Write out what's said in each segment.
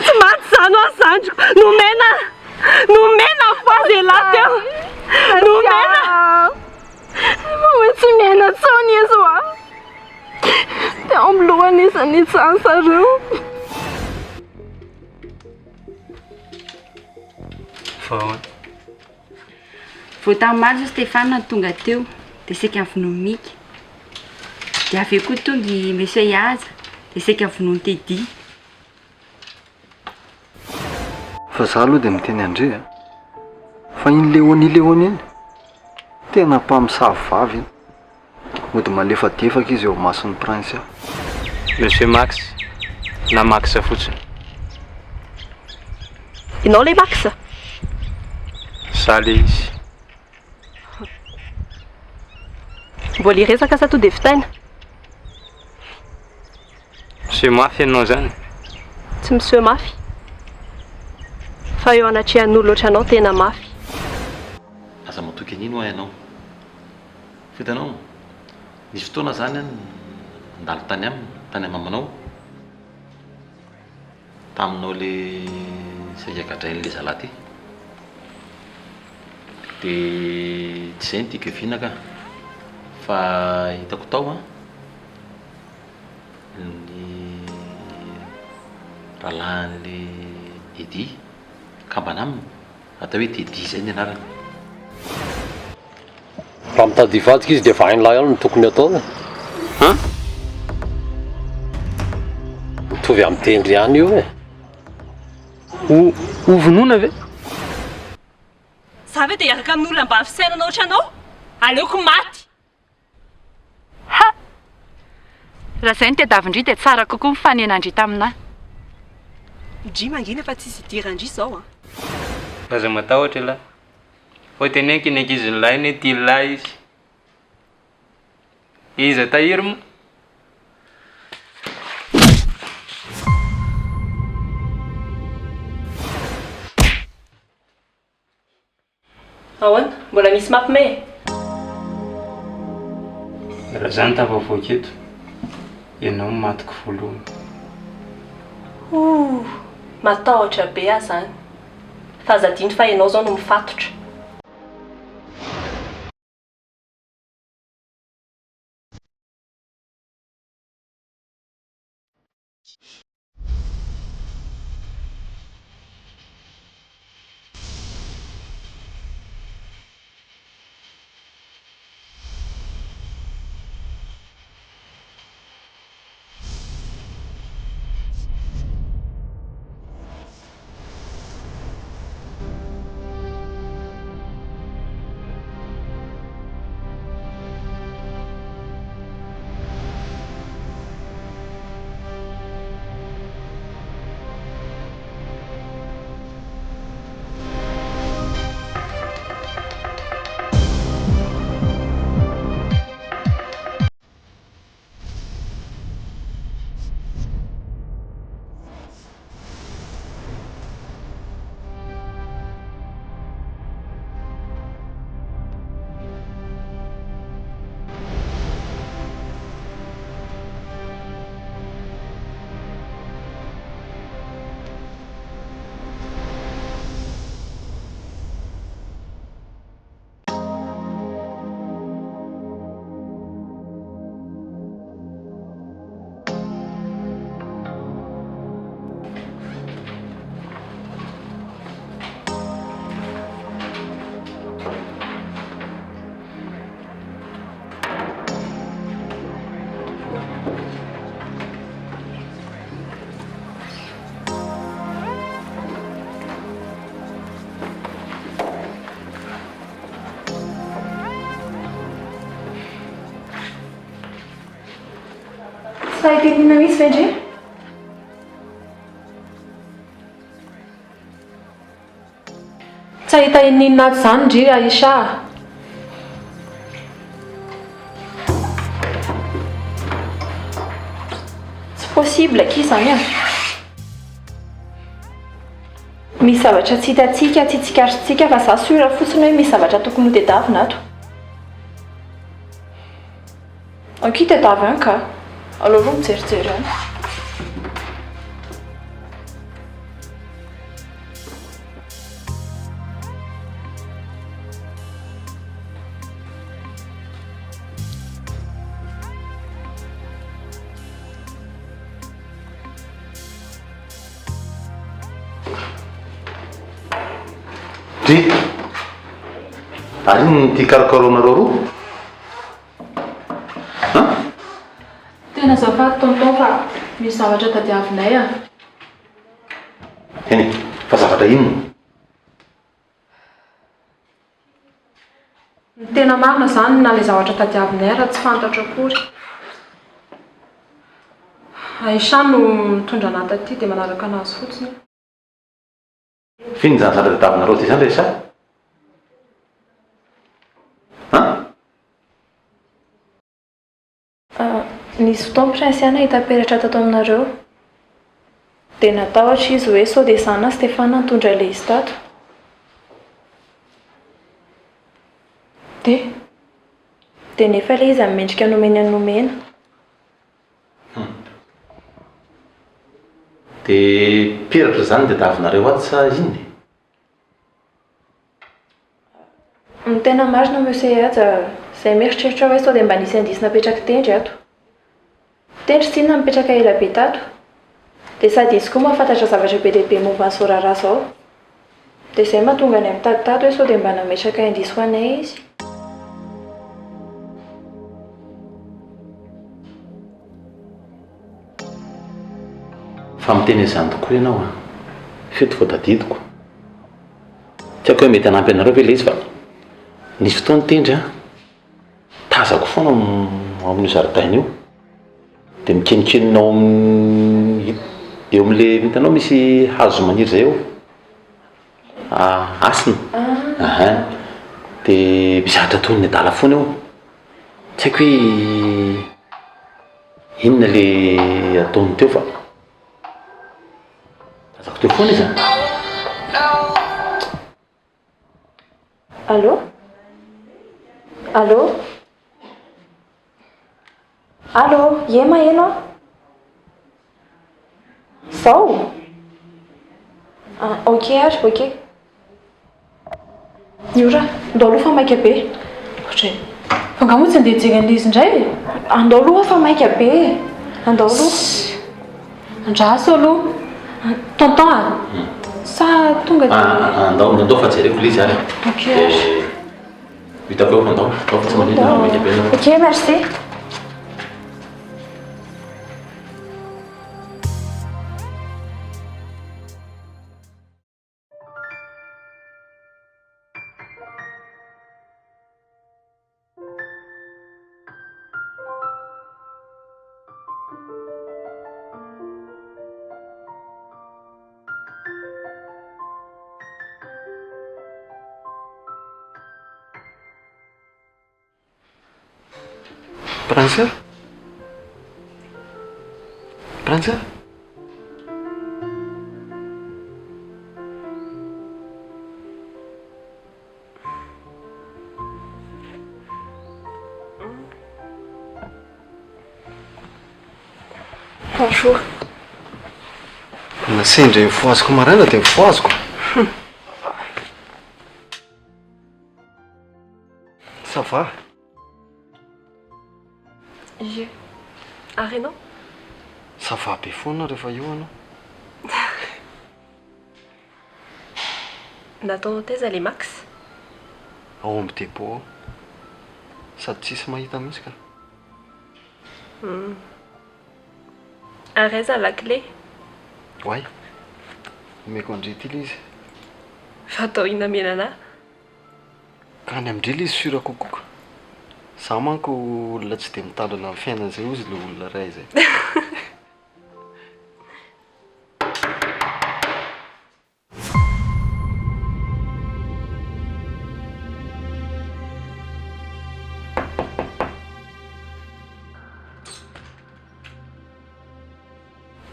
Tsy maty zany ho azandriko. Nomena fazy lahy teo. Nomena. Hoe tsy miaina tsony izy hoa. Teo amin'ny lohany izany itsany zareo. Vao tamaly Stéphane tonga teo dia seka vonomika. Dia avy eo koa tonga i Monsieur Iaza dia seka vonomy Teddy. Fa za aloha dia miteny André fa iny Léonie iny tena mpamosavy vavy iny. Mody malefadefaka izy eo mason'ny prince. Monsieur Max na Max fotsiny. Ianao le Max? Za le izy. Mbola hiresaka sa to dia vitaina? Monsieur Mafy ianao zany? Tsy Monsieur Mafy. Fa eo anatrehan'olo ohatranao tena mafy. Aza matoky an'ino ho ianao? Fitanao? Nisy fotoana zany nandalo tany aminy, tany amamanao. Taminao le saika gadrain'le zalahy ty. Dia tsy izay ny tiako hiviana ka. Fa hitako tao ny rahalahin'le Teddy kambana aminy atao hoe Teddy izay ny anarany. Raha mitady hivadika izy dia vahainy lahy ihany no tokony atao. Mitovy amin'ny tendry ihany io e. Ho vonoina ve? Za ve dia hiaraka amin'olona mba fisainana ohatranao? Aleoko maty. Ha! Raha izay no tadiavin-dry dia tsara kokoa mifanenan-dry taminahy. Dry mangina fa tsisy idiran-dry izao. Aza matahotra lahy. Ho tenenky ny ankizy ny lahy ny tia lahy izy. Iza tahiry moa. Ahoana? Mbola misy mampime? Raha zany tafavoaka eto, ianao matiko voalohany. Matahotra be aho zany. Fa azadiny fa ianao zao no mifatotra. Sai que ele não me fede? Tsy ahita inona ato izany ndry Aisha. Tsy possible ki izany. Misy zavatra tsy hitantsika, tsy tsikarintsika fa za sura fotsiny hoe misy zavatra tokony ho tadiavina ato. Ankita davy any ka aleo aloha mijerijery any. Ary ny tia karokaronareo roa? Tena azafady tonton fa misy zavatra tadiavinay a. Eny, fa zavatra inona? Ny tena marina zany na ilay zavatra tadiavinay raha tsy fantatra akory. Aisha no mitondra anahy taty dia manaraka anazy fotsiny. Finy zany zavatra tadiavinareo ty zany resa? Nisy fotoana prince ihany hitaperatra tato aminareo. Dia natahotra izy hoe sao dia zana Stéphane nitondra ilay izy tato. Dia nefa ilay izy mendrika nomena. Dia peratra zany dia tadiavinareo ato sa inona? Ny tena marina monsieur aja izay mieritreritra hoe sao dia mba nisy andisy napetraka tendry ato. Tendry sy inona mipetraka ela be tato. Dia sady izy koa mahafantatra zavatra be lehibe momba ny sorara zao. Dia izay mahatonga ny amin'ny tato hoe sao dia mba nametraka indisy ho anay izy. Fa miteny izany tokoa ianao a. Feto vao tadidiko. Tsy haiko hoe mety hanampy anareo ve ilay izy fa nisy fotoana tendry a. Tazako foana amin'io zaridaina io. Dia mikenikenina eo amin'ilay hitanao misy hazo maniry izay eo. Asina. Dia mizatra toy ny adala foana eo. Tsy haiko hoe inona ilay ataony teo fa tazako teo foana izy. Allô? Allô? Allô? Ie maheno a? Zao? Ok ary, ok. Miora, andao aloha fa maika be. Ohatray. Fa angamba tsy andeha hijery an'ilay izy indray. Andao aloha fa maika be. Andao aloha. Andraso aloha. Tonton a? Sa tonga dia... Andao fa jereko ilay izy ary. Ok ary. Hitako eo andao fa tsy manino maika be. Ok, merci. Prince? Prince? Bonjour. Nasendra mifoaziko maraina dia mifoaziko. Ça va? Je. Ary non? Ça va be foana rehefa io anao. Nataonao taiza le Max? Ao amin'ny dépôt ao. Sady tsisy mahita mihitsy ka. Ary aiza la clé? Oay. Omeko andrety ilay izy. Fatao inamena anahy. Ka ny amindrila izy sura kokoka. Za manko olona tsy dia mitandrina amin'ny fiainan'izay izy ilay olona ray izay.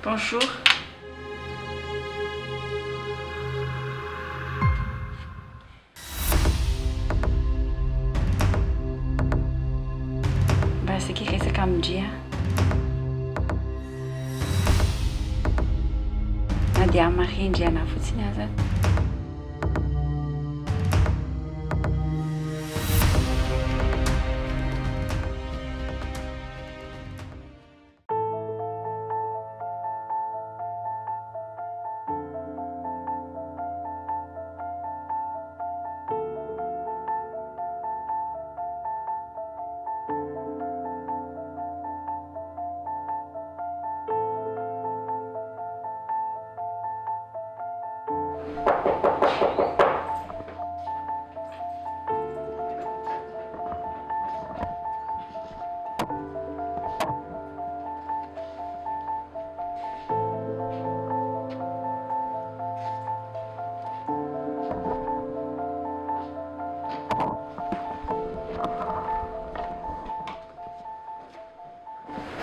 Bonjour. isika hiresaka amindria na dia amarindry ana fotsiny aza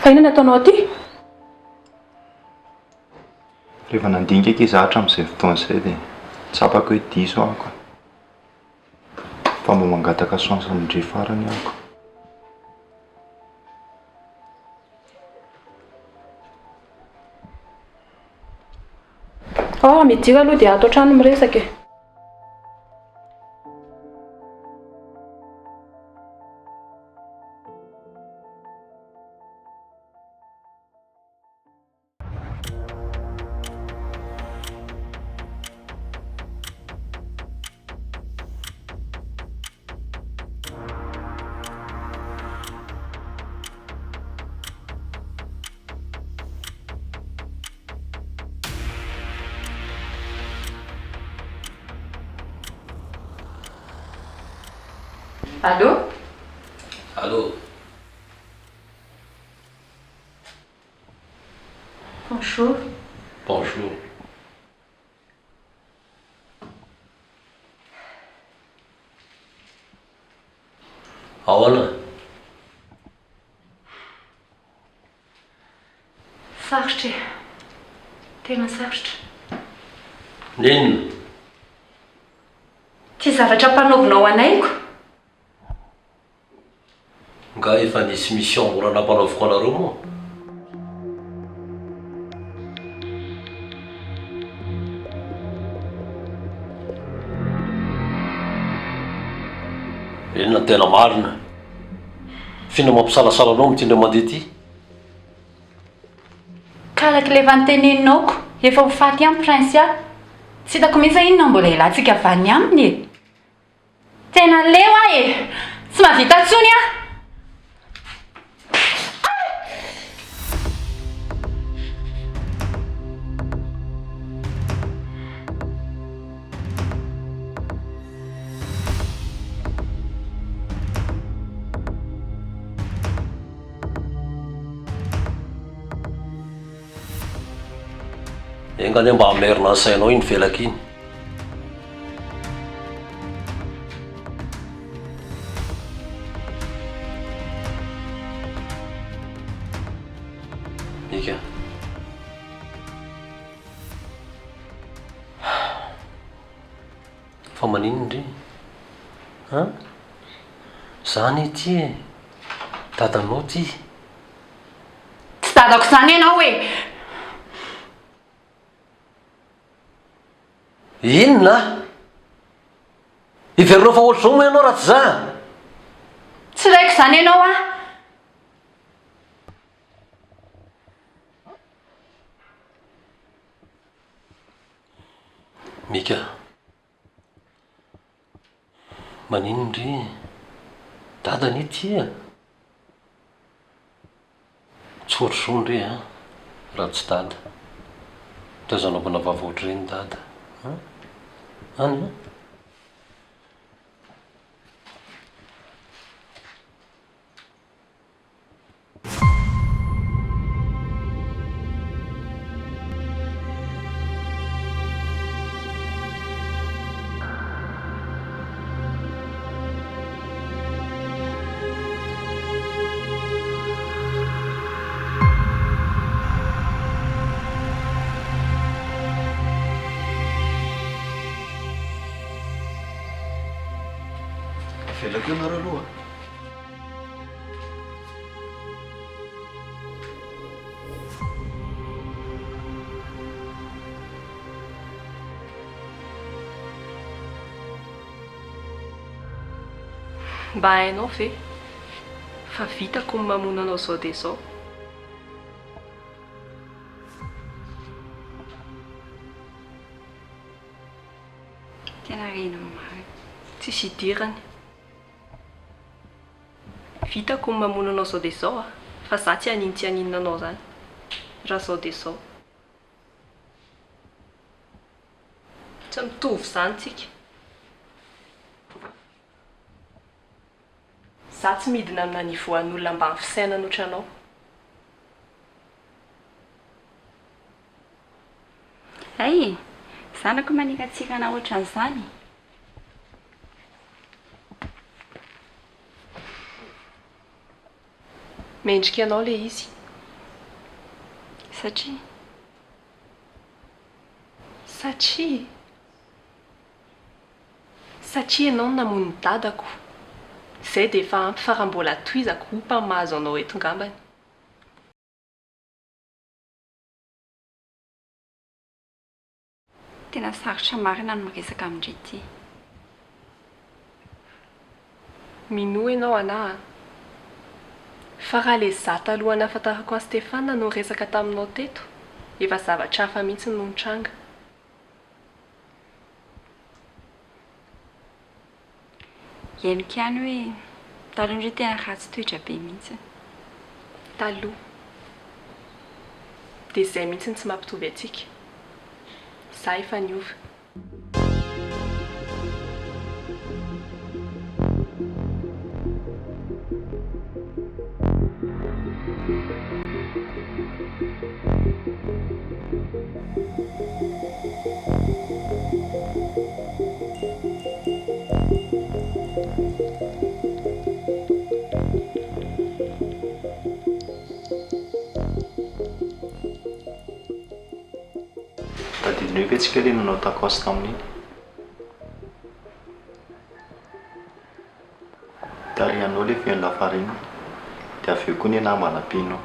fa inona nataonao aty rehefa nandinika eky zahatra amin'izay fotoana izay dia tsapako hoe diso ahako fa mba mangataka chance amindre farany ahako. midira aloha dia ato trano miresaka e. Allô? Allô? Bonjour. Bonjour. Ahoana? Sarotra e. Tena sarotra. Nenina? Ty zavatra mpanaovinao anayko? Nga efa nisy mission mora nampanaoviko anareo moa. Enina tena marina. Fina mampisalasala anao mitindra mandeha ty. Kalaky lefa niteneninako, efa ho faty aminy prince a. Tsy hitako mihitsy inona mbola ilantsika avany aminy e. Tena leo ahy e. Tsy mahavita ntsony a. Enga ane mba hamerina ny sainao iny velaka iny. Ika. Fa manino ndry? Ha? Zany ity e. Dadanao ty. Tsy dadako zany ianao e. Inona? Iverinao fa ohatr'izao moa ianao raha tsy za? Tsy raiko zany ianao a. Mika. Manino ndry? Dadany ity a. Tsy ohatr'izao ndry a. Raha tsy dada. Tazanaovana vava ohatr'ireny dada. Any? Mba hainao ve fa vitako ny mamono anao zao dia zao. Tena rena marina. Tsisy idirany. Vitako ny mamono anao zao dia zao fa za tsy haninona anao zany. Raha zao dia zao. Tsy mitovy zany tsika. Za tsy midina amina nivoan'olona mba ny fisaina nohitranao. Ay, zanako manikatsika ohatran'izany. Mendrika anao le izy. Satria ianao no namono ny dadako. Izay dia efa ampy fa raha mbola tohizako ho mpamahazo anao eto ngambany. tena sarotra marina no miresaka amin'irety. Minoa ianao anahy. Fa raha le za taloha nahafantarako an Stéphane no resaka taminao teto, efa zavatra hafa mihitsy no nitranga. Henoko ihany hoe taloha indray tena ratsy toetra be mihitsy. Taloha. Dia izay mihitsy tsy mampitovy antsika. Za efa niova. Tadidinao ve tsika le nanao takosy tamin'iny? Tarihanao le fian'ny lafariny, dia avy eo koa ny anahy manampinao.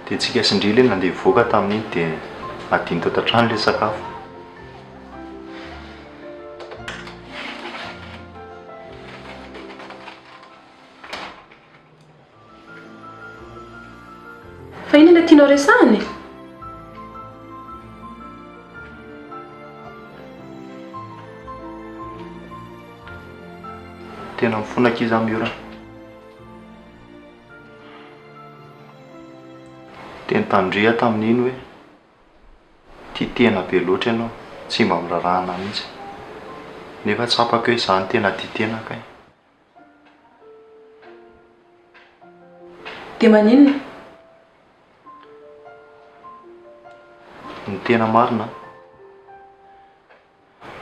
Dia tsika sindry le nandeha voaka tamin'iny dia adiny tao tantrano le sakafo. Fa iny ilay tianao resahany? Tena mifonaka izy amin'ny ora. Teny tandria tamin'iny hoe tia tena be loatra ianao, tsy mba mirarahana mihitsy. Nefa tsapako hoe izany tena tia tenaka e. Dia maninona? Ny tena marina,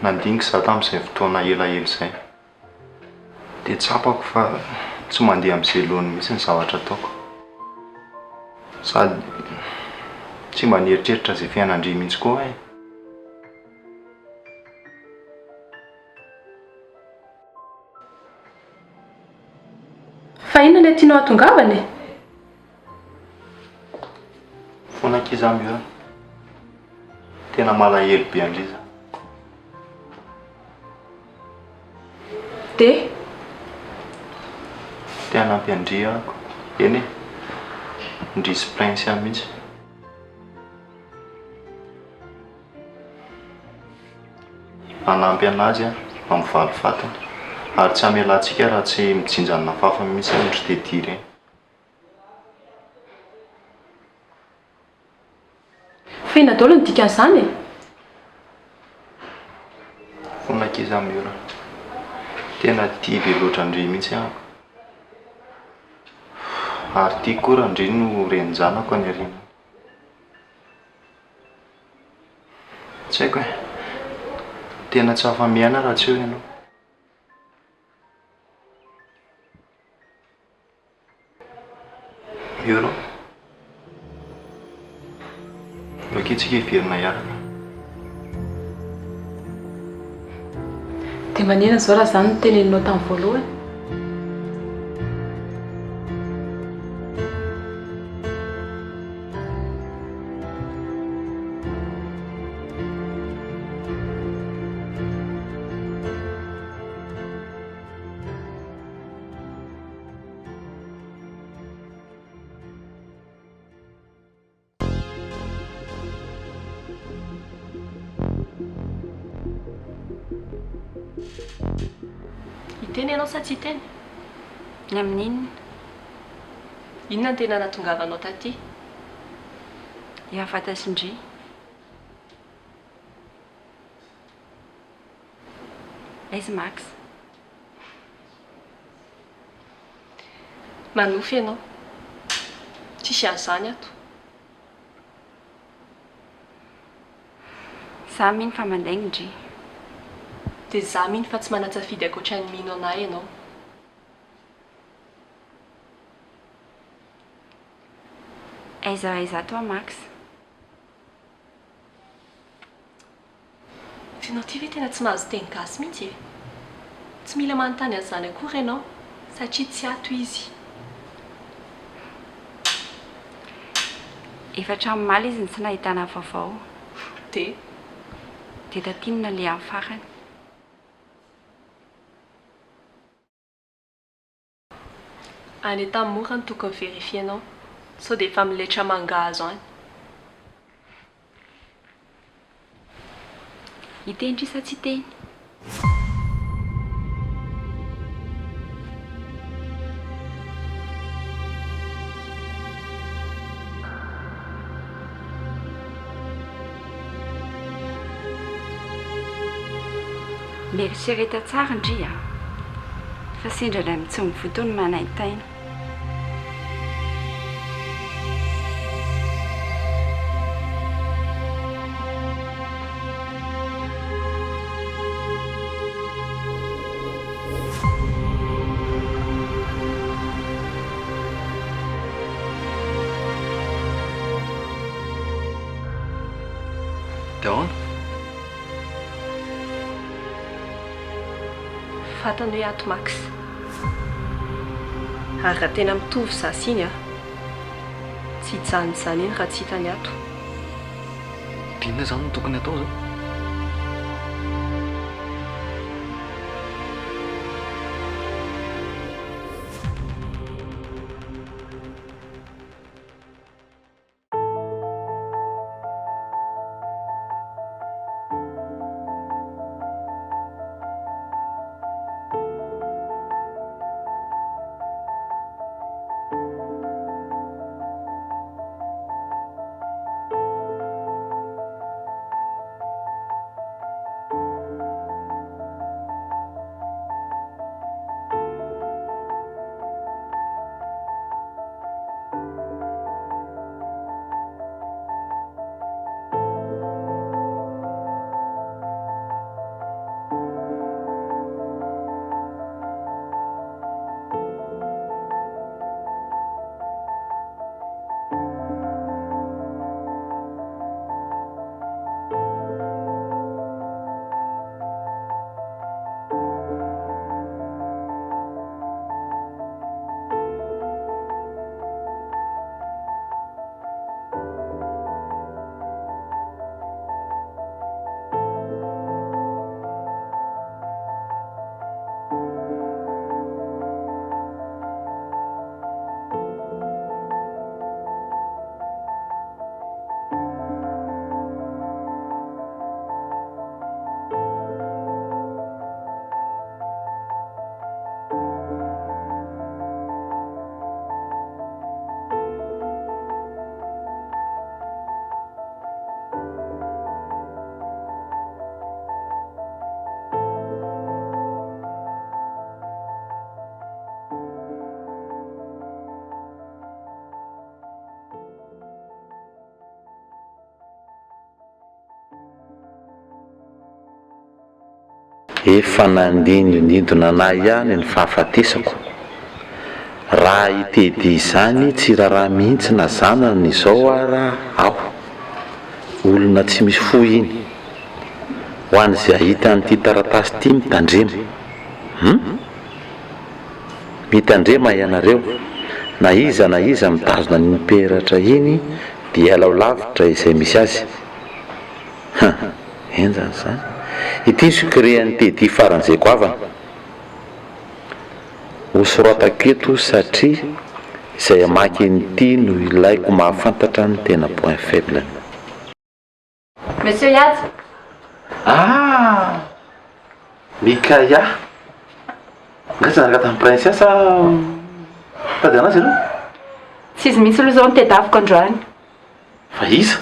nandiniky za tamin'izay fotoana elaela izay. Dia tsapako fa tsy mandeha amin'izay lohany mihitsy ny zavatra ataoko. Sady tsy mba nieritreritra izay fiainandry mihitsy koa e. Fa inona ilay tianao hatongavany? Fonaka izy amin'ny ora. Tena malahelo be andriza. Dia? Tena hanampy andria ako. Eny e, ndrisy prince ahy mihitsy. Hanampy anazy a amin'ny valifatana. Ary tsy hamelantsika raha tsy mijinjana fafa mihitsy ohatra dia dia ireny. Fa ina daholo ny dikan'izany e? Fonaka izy amin'ny ora. Tena tia be loatra andry mihitsy ahako. Ary tia koa raha indray no renjanako any ariana. Tsy haiko e, tena tsy afa-miaina raha tsy eo ianao. Io baketsika hiverina hiaraka. Dia maninona izao raha izany no teneninao tamin'ny voalohany? teny ianao sa tsy teny? Ny amin'inona? Inona ny tena nahatongavanao taty? Efa fantatsindry. Aiza Max? Manofy ianao. Tsisy azany ato. Za mino fa mandaigny ndry. Dia za mino fa tsy manatsafidy ankoatran'ny mino anahy ianao. Aiza toa Max? Fianao ty ve tena tsy mahazo teny gasy mihitsy e? Tsy mila manontany an'izany akory ianao satria tsy ato izy. Efa hatramin'maly izy ny tsy nahitana vaovao. Dia tatinona le amin'ny farany. any tamin'ny mora ny tokony verifienao sao dia efa miletra mangahazo any. Iteny trisa tsy teny. Mieritsereta tsara ndry a fa sindralay mitsongo fotony manaintaina. Daona? Fantany hoe ato Max. Ary raha tena mitovy zasy iny a, tsy hijanony izany iny raha tsy hitany ato. Inona izany no tokony atao zao? Efa nandindondindona anahy ihany ny fahafatesako. Raha hitedy izany tsy raharaha mihitsy na zanany izao ara aho. Olona tsy misy fo iny. Ho an'izay ahita an'ity taratasy ity mitandrema. Mitandrema ianareo. Na iza mitazona ny peratra iny dia alao lavitra izay misy azy. Enjany izany. Ity sokrean'ny tedy faran'izay goavana. Hosorataketo satria izay amaky n'ity no ilaiko mahafantatra ny tena point faible. Monsieur Yad. Ngatsy naraka tamin'ny princesse tady anazy ianao? Tsisy misy aloha zao nitedaviko androany. Fa iza?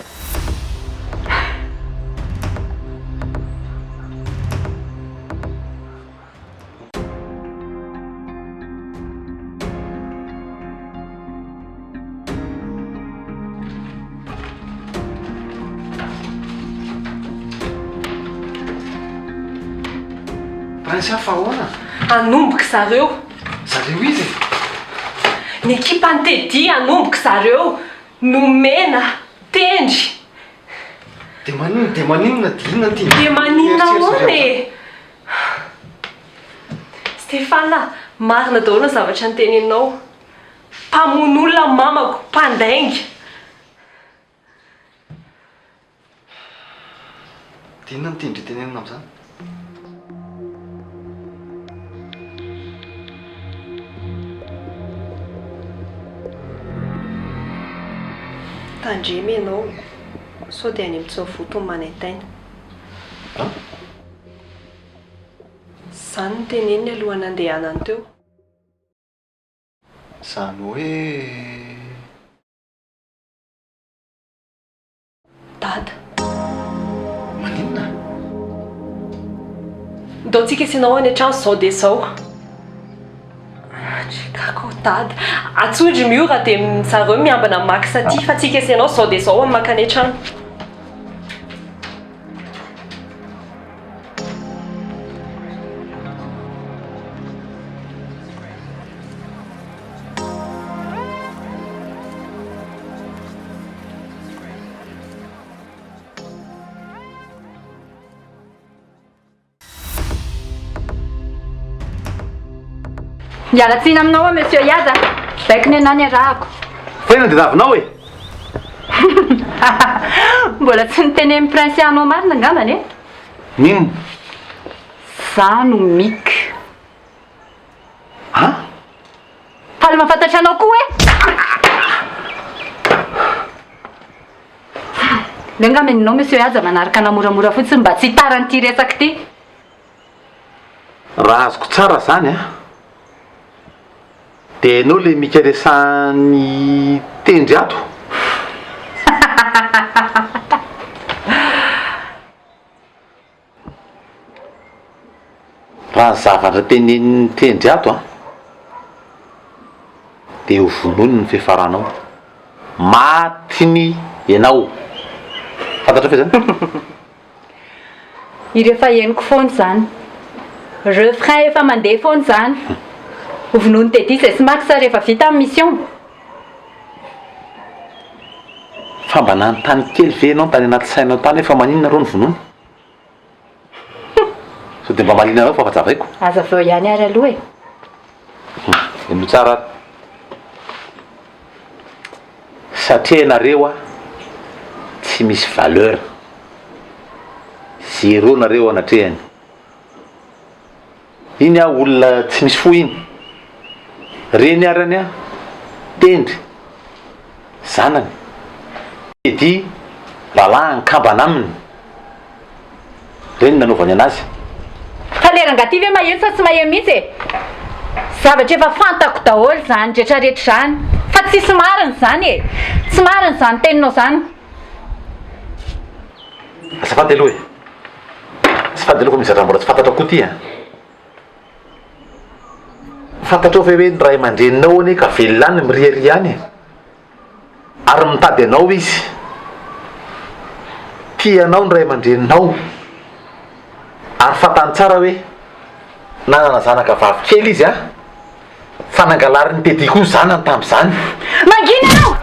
Princesse fa ahoana? Anomboka zareo. Zareo izy? Ny ekipa Antedy anomboka zareo. Nomena, tendry. Dia maninona dinona ty? Dia maninona ahoana e? Stefana, marina daholo ny zavatra noteneninao. Mpamono olona mamako, mpandainga. Dinona ny tindry tenenina amin'izany? Tandremy ianao, sao dia any amin'ny voto ny manaintaina. Izany no teneniny alohan'ny andehanany teo. Izany hoe Dada, maninona? Daontsika isanao any an-trano zao dia zao. Kako dada, atsodry miora dia zareo miambina mamaky saty fa tsika isanao zao dia zao maka any an-trano. Miala tsiny aminao monsieur Iaza. Baiko ny anany arahako. Fa ina dia davinao e? Mbola tsy nitenen'ny prince anao marina angambany e? Ninona? Za no mik. Ha? Faly mahafantatra anao koa e? Le angambany anao monsieur Iaza manaraka namoramora fotsiny mba tsy hitaran'ity resaka ity. Raha azoko tsara zany a. Dia ianao le mikaresan'ny tendry ato? Raha ny zavatra tenenin'ny tendry ato a, dia ho vonoiny ny fiafaranao. Matiny ianao. Fantatra fe zany? Irefa henoko foana zany. Refrain efa mandeha foana zany. Ho vonoiny Tedy izay sy maksa rehefa vita amin'ny mission. Fa mba nanontany kely ve ianao tany anaty sainao tany hoe fa maninona rô ny vonoiny? So dia mba malina anao fa fazavaiko. Aza veo ihany ary aloha e. Ino tsara. Satria ianareo a tsy misy valeur. Zéro nareo anatrehany. Iny a olona tsy misy fo iny. Reny arany a tendry zanany Tedy rahalahy nkambana aminy. Reny nanaovany anazy. Kaleranga-ty ve maheno sa tsy maheno mihitsy e? Zavatra efa fantako daholo zany rehetrarehetra zany. Fa tsisy mariny zany e. Tsy mariny zany teninao zany. Azafady aloha e. Azafady aloha fa misy raha mbola tsy fantatra koa ty a. Fantatrao fe hoe ny ray aman-dreninao anie ka velona any miriaria any ary mitady anao izy. Tianao ny ray aman-dreninao ary fantany tsara hoe nanana zanaka vavikely izy a. Fa nangalary ny Tedy koa zanany tamin'izany. Mangina anao!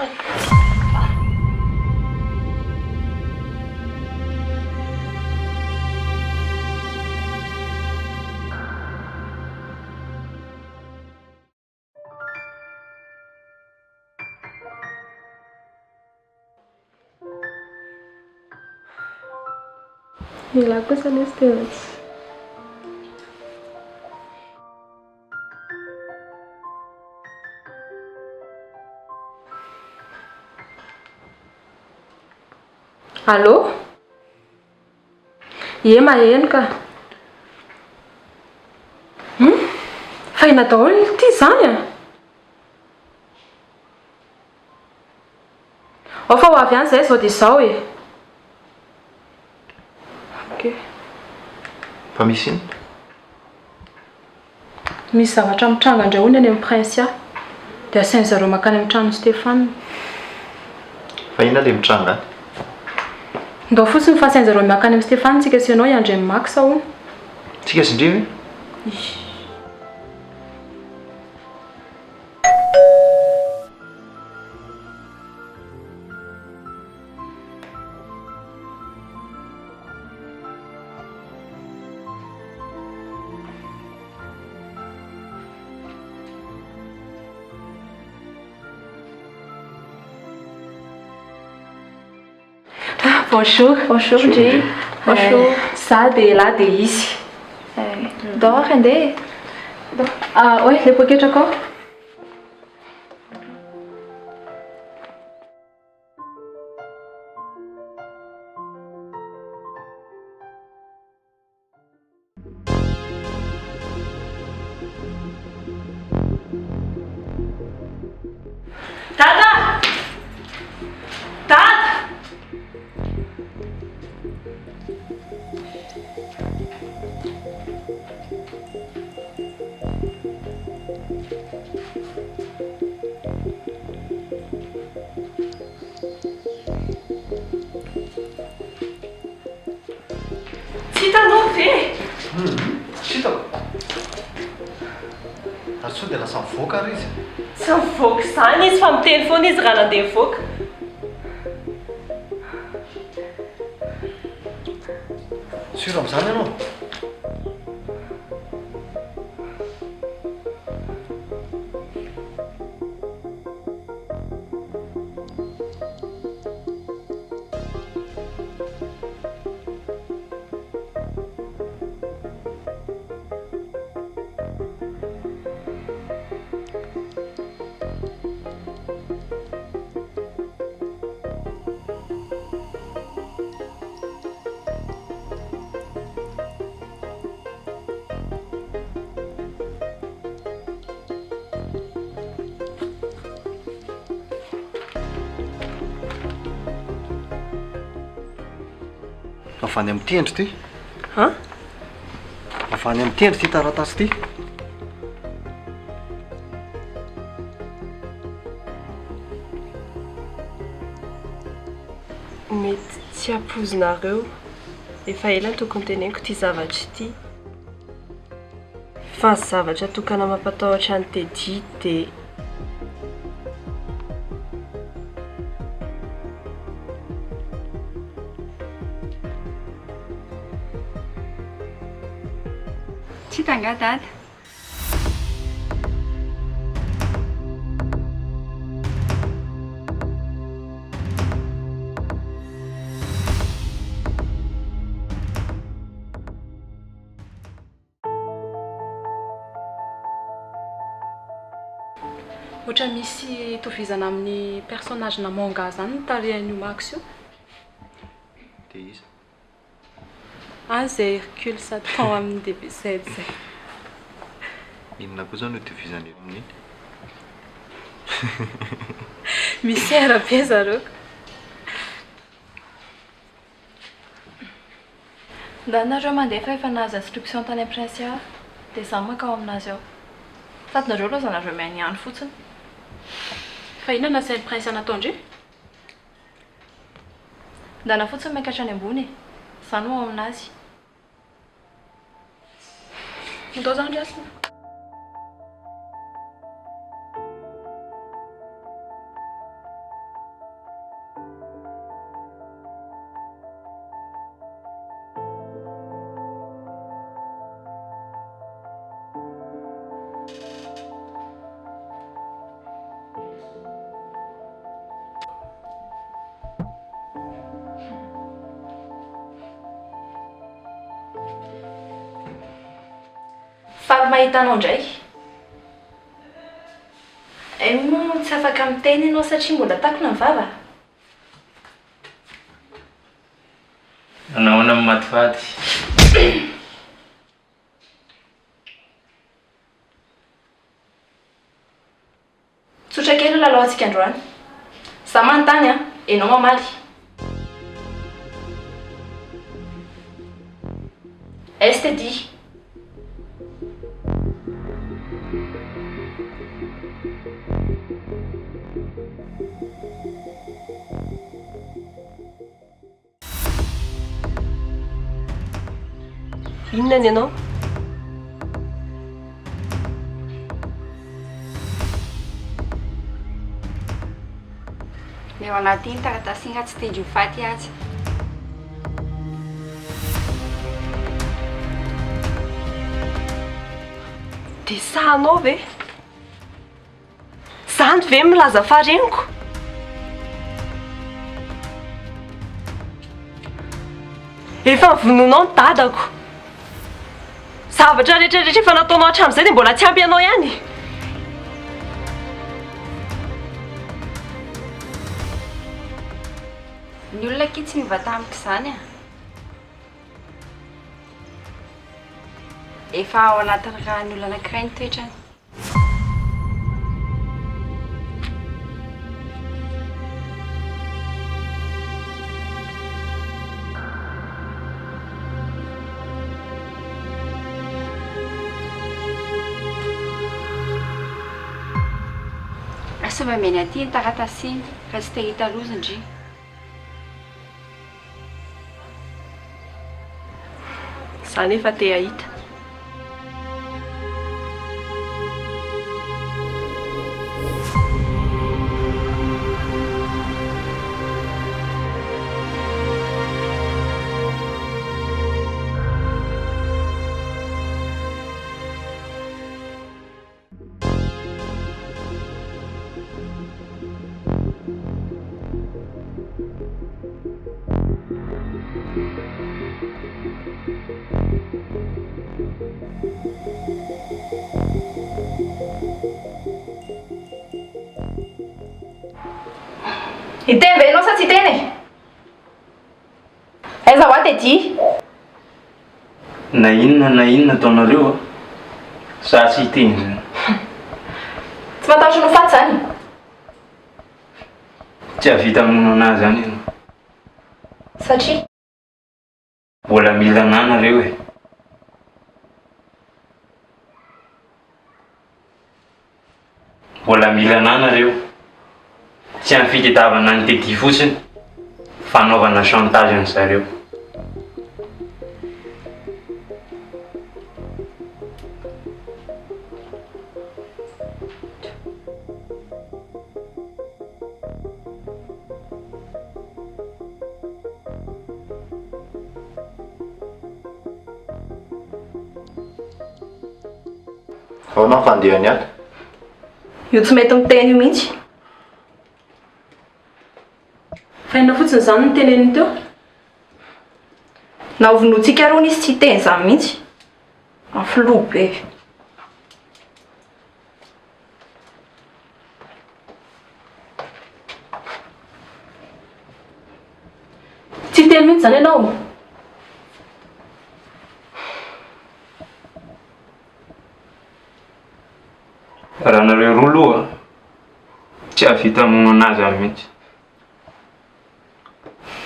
Mila kosa nisy teo. Allô? Ie maheno ka. Faina daholo ity zany a. Ao fa ho avy any zay zao dia izao e. Ok. Fa misy iny? Misy zavatra mitranga andrahoina any amin'ny prince a. Dia asain'zareo makany amin'ny trano Stéphane. Fa ina le mitranga? Ndao fotsiny fa asain'zareo makany amin'ny Stéphane tsika sy ianao hiandry amin'ny Max ao. Tsika sy indrimy? Bonjour. Bonjour, Jay. Bonjour. Ça de là de ici. Daholo andeha. Ah ouais, le poketra akao. Tata! Tata! Tsy hitanao ve? Tsy hitako. Ary sao dia lasa mivoaka ary izy. Tsy mivoaka izany izy fa miteny foana izy raha nandeha mivoaka. Sura amin'izany ianao? Avany amin'ny tendry ty. Han? Avany amin'ny tendry ty taratasy ty. Mety tsy ampozinareo. Efa ela ny tokony teneniko ity zavatra ity. Fa zavatra tokana mampatahotra ny Teddy dia Tsy tanga dada. ohatra misy tovizana amin'ny personnage-na manga zany ny tarehan'io Max io. Dia iza? Zay Hercule Satan amin'ny DBZ zay. Inona koa zany ho tovizany eo amin'iny? Misera be zareo. Ndanareo mandeha fa efa nahazo instruction tany amin'ny prince dia izaho makao aminazy ao. Fatinareo aloha zanareo mihaino ihany fotsiny. Fa inona nasain'ny prince anatao ndre? Ndana fotsiny miakatra any ambony. Izany ho ao aminazy. Ndao zany rasina. Faly mahita anao indray. Moa tsy afaka miteny ianao satria mbola takona ny vava. Anahoana amin'ny matifaty? milalao antsika androany. Za manontany a, enao mamaly. Aiza tedy? Inona ny ianao? Ny ao anaty ny taratasy tsy tendry ho faty azy. Dia sahanao ve? Zany ve milaza fareniko? Efa nivononao ny dadako. Zavatra rehetrarehetra efa nataonao hatramin'izay dia mbola tsy ampy anao ihany. Ny olona ky tsy niva tamiko izany a. Efa ao anatin'ny raha ny olona anankiray ny toetrany. Asa mba meny aty ny taratasy iny ka tsy tahita loza ndry. Za nefa te hahita. Hiteny ve ianao sa tsy hiteny e? Aiza ho aty edy? Na inona ataonareo za tsy hiteny zany. Tsy matahotra no faty zany. Tsy havita mono anazy zany ianao. Satria Mbola mila anahy nareo e. Mbola mila anahy nareo. Tsy amin'ny fitadiavana ny tety fotsiny, fanaovana chantage ny zareo. Ahoana fandehany ato? io tsy mety miteny io mihitsy. Faina fotsiny zany ny teneniny teo. Na hovonoantsika roa izy tsy hiteny zany mihitsy. Afilo be. Tsy hiteny mihitsy zany ianao. Raha nareo roa aloha tsy havita mono anazy amin'ny mihitsy.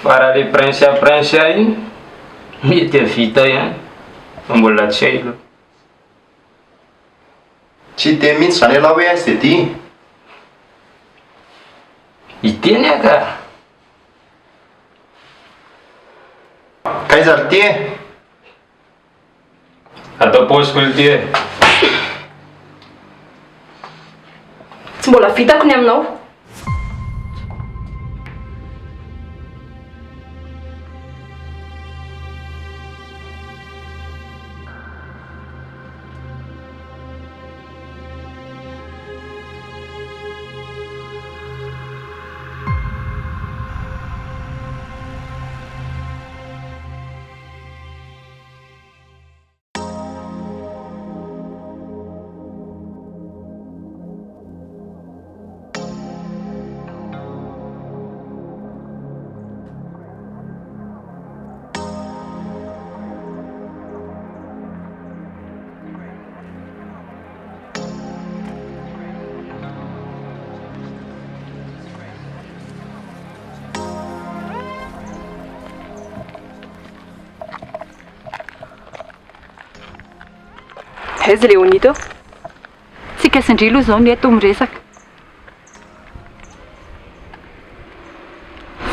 Fa raha le prince iny mety havita ihany fa mbola tsy hay aloha. Tsy hiteny mihitsy zany ianao hoe aiza edy? Hiteny aka. Kaiza ry ty? Atao paosiko ity e. Tsy mbola vitako ny aminao. Aiza Léonie teo? Tsy kasindry aloha izao ny eto miresaka.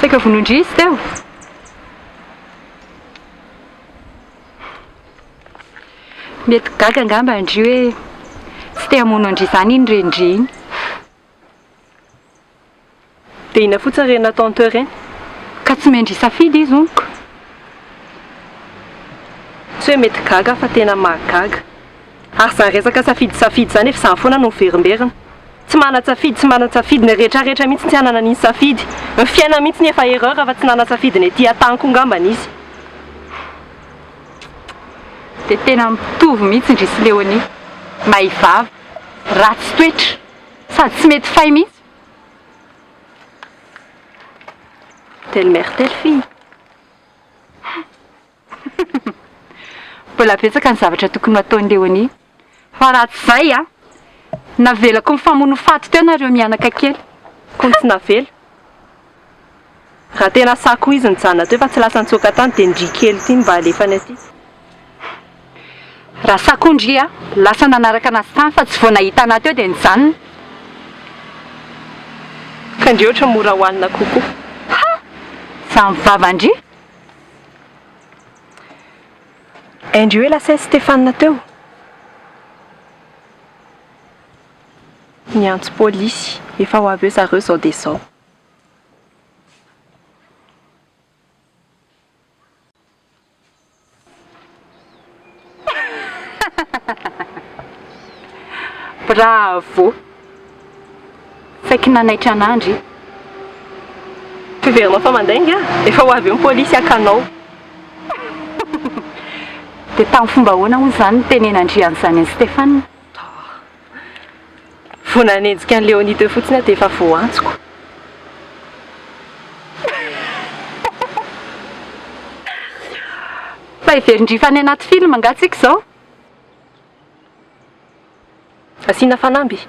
Saika vonondry izy teo. Mety gaga angamba indry hoe tsy te hamono andry izany iny rendry iny. Dia ina fotsiny reny nataony teo ireny? Ka tsy mendry safidy izy onko. Tsy hoe mety gaga fa tena mahagaga. Ary izany resaka safidy izany efa izany foana no miverimberina. Tsy mana-tsafidy ny rehetrarehetra mihitsy tsy hanana an'iny safidy. Ny fiaina mihitsy ny efa erreur fa tsy nana safidy ny ety an-tany ngamba izy. Dia tena mitovy mihitsy indry sy Léonie. Mahivava, ratsy toetra, sady tsy mety fay mihitsy. Telle mère, telle fille. Mbola betsaka ny zavatra tokony ataon'i Léonie. Fa raha tsy izay navelako mifamono faty teo nareo mianaka kely. Koa tsy navela. Raha tena sako izy nijanona teo fa tsy lasa nitsoaka tany dia ndry kely ity mba alefany aty. Raha sakondry lasa nanaraka anazy tany fa tsy vao nahita anahy teo dia nijanona. Ka ndry ohatra mora hohanina kokoa. Samy vavandry. Indry hoe lasai Stéphane teo. Niantso polisy, efa ho avy eo zareo izao dia izao. Bravo. Saika nanaitra an'andry. Fiverinao fa mandainga, efa ho avy eo ny polisy hakanao. Dia tamin'ny fomba ahoana hoy izany ny tenen'andry an'izany an'i Stéphane? Vao nanenjika an'i Léonie teo fotsiny dia efa voantsoko. Fa hiverindry fa any anaty film angatsika izao. Asiana fanamby.